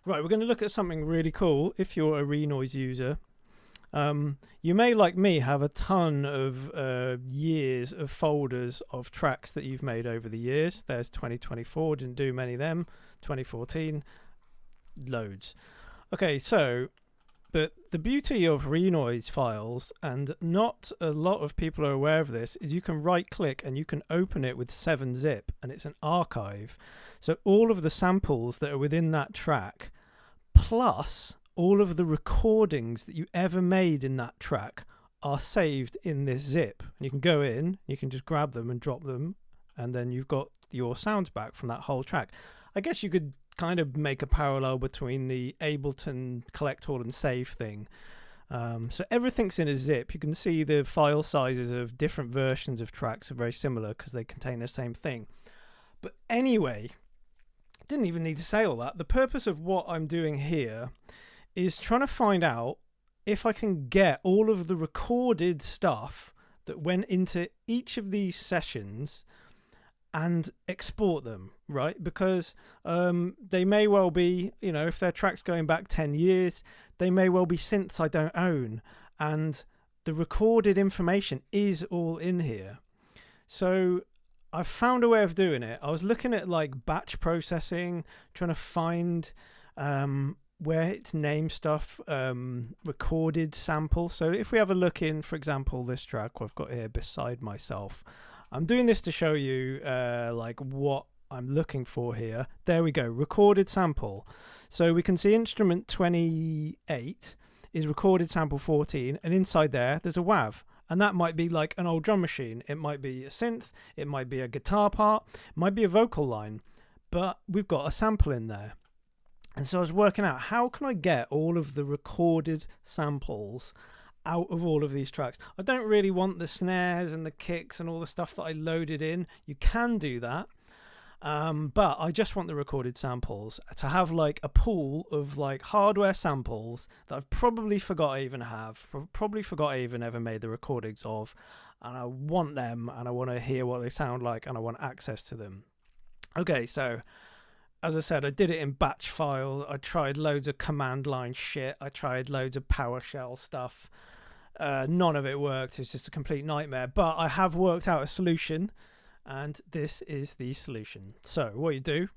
Right, we're going to look at something really cool if you're a Renoise user. You may, like me, have a ton of years of folders of tracks that you've made over the years. There's 2024, didn't do many of them. 2014, loads. Okay, so but the beauty of Renoise files, and not a lot of people are aware of this, is you can right click and you can open it with 7-zip, and it's an archive. So all of the samples that are within that track, plus all of the recordings that you ever made in that track, are saved in this zip. And you can go in, you can just grab them and drop them, and then you've got your sounds back from that whole track. I guess you could kind of make a parallel between the Ableton collect all and save thing. So everything's in a zip. You can see the file sizes of different versions of tracks are very similar because they contain the same thing. But anyway, didn't even need to say all that. The purpose of what I'm doing here is trying to find out if I can get all of the recorded stuff that went into each of these sessions and export them, right? Because they may well be, if their track's going back 10 years, they may well be synths I don't own. And the recorded information is all in here. So I've found a way of doing it. I was looking at like batch processing, trying to find where it's named stuff, recorded sample. So if we have a look in, for example, this track I've got here, Beside Myself, I'm doing this to show you like what I'm looking for here. There we go, recorded sample. So we can see instrument 28 is recorded sample 14, and inside there's a WAV. And that might be like an old drum machine. It might be a synth, it might be a guitar part, it might be a vocal line, but we've got a sample in there. And so I was working out, how can I get all of the recorded samples out of all of these tracks? I don't really want the snares and the kicks and all the stuff that I loaded in. You can do that, but I just want the recorded samples to have like a pool of like hardware samples that I've probably forgot I even have, probably forgot I even ever made the recordings of, and I want them, and I want to hear what they sound like, and I want access to them. Okay, so as I said, I did it in batch file. I tried loads of command line shit. I tried loads of PowerShell stuff. None of it worked. It's just a complete nightmare. But I have worked out a solution, and this is the solution. So what you do,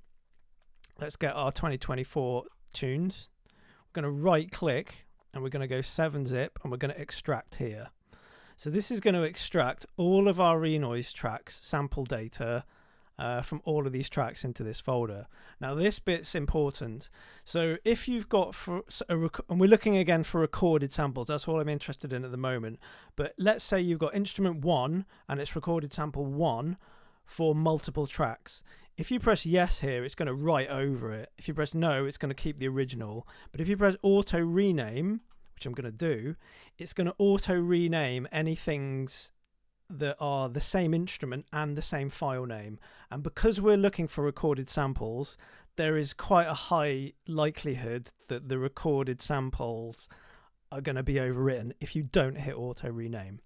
let's get our 2024 tunes. We're going to right click, and we're going to go 7-zip, and we're going to extract here. So this is going to extract all of our Renoise tracks, sample data, from all of these tracks into this folder. Now this bit's important. So if you've got and we're looking again for recorded samples, that's all I'm interested in at the moment, but let's say you've got instrument 1 and it's recorded sample 1 for multiple tracks. If you press yes here, it's going to write over it. If you press no, it's going to keep the original. But if you press auto rename, which I'm going to do, it's going to auto rename anything's that are the same instrument and the same file name. And because we're looking for recorded samples, there is quite a high likelihood that the recorded samples are going to be overwritten if you don't hit auto rename.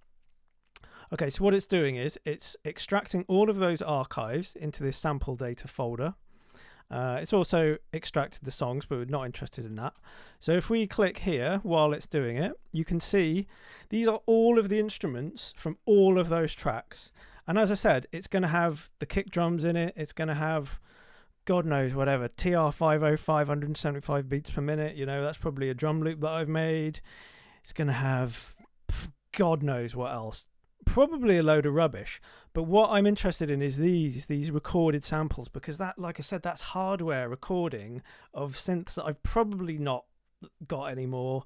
Okay, so what it's doing is it's extracting all of those archives into this sample data folder. It's also extracted the songs, but we're not interested in that. So if we click here while it's doing it, you can see these are all of the instruments from all of those tracks. And as I said, it's going to have the kick drums in it. It's going to have, God knows, whatever, TR-505, 175 beats per minute. That's probably a drum loop that I've made. It's going to have God knows what else. Probably a load of rubbish. But what I'm interested in is these recorded samples, because that, like I said, that's hardware recording of synths that I've probably not got anymore.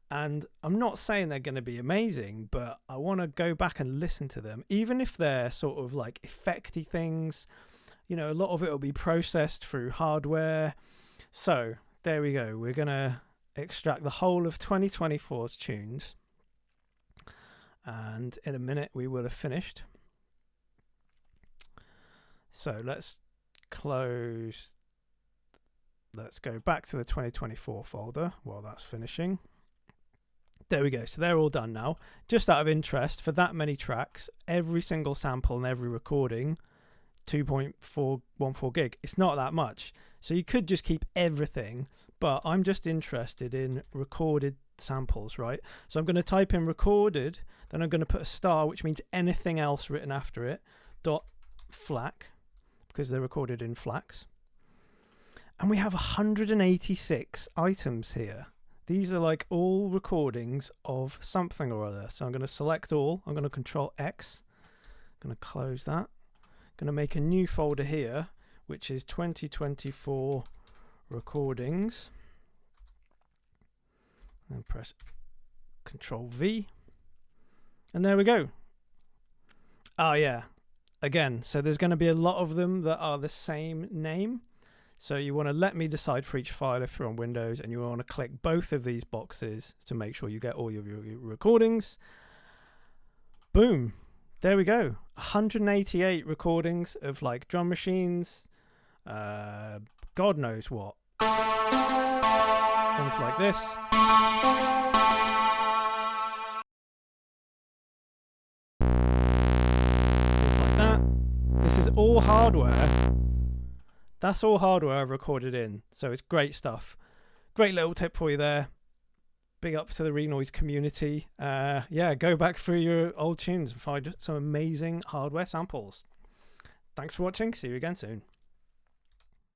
And I'm not saying they're going to be amazing, but I want to go back and listen to them, even if they're sort of like effecty things. A lot of it will be processed through hardware. So there we go. We're going to extract the whole of 2024's tunes, and in a minute we will have finished. So let's close. Let's go back to the 2024 folder while that's finishing. There we go. So they're all done now. Just out of interest, for that many tracks, every single sample and every recording, 2.414 gig. It's not that much. So you could just keep everything, but I'm just interested in recorded samples, right? So I'm going to type in recorded, then I'm going to put a star, which means anything else written after it, dot FLAC, because they're recorded in FLACs. And we have 186 items here. These are like all recordings of something or other. So I'm going to select all. I'm going to Control X. I'm going to close that. I'm going to make a new folder here, which is 2024 recordings. And press Control V. And there we go. Oh yeah. Again, so there's going to be a lot of them that are the same name. So you want to let me decide for each file if you're on Windows, and you want to click both of these boxes to make sure you get all your recordings. Boom. There we go. 188 recordings of like drum machines, God knows what. Things like this. Things like that. This is all hardware. That's all hardware I've recorded in, so it's great stuff. Great little tip for you there. Big up to the Renoise community. Yeah, go back through your old tunes and find some amazing hardware samples. Thanks for watching. See you again soon.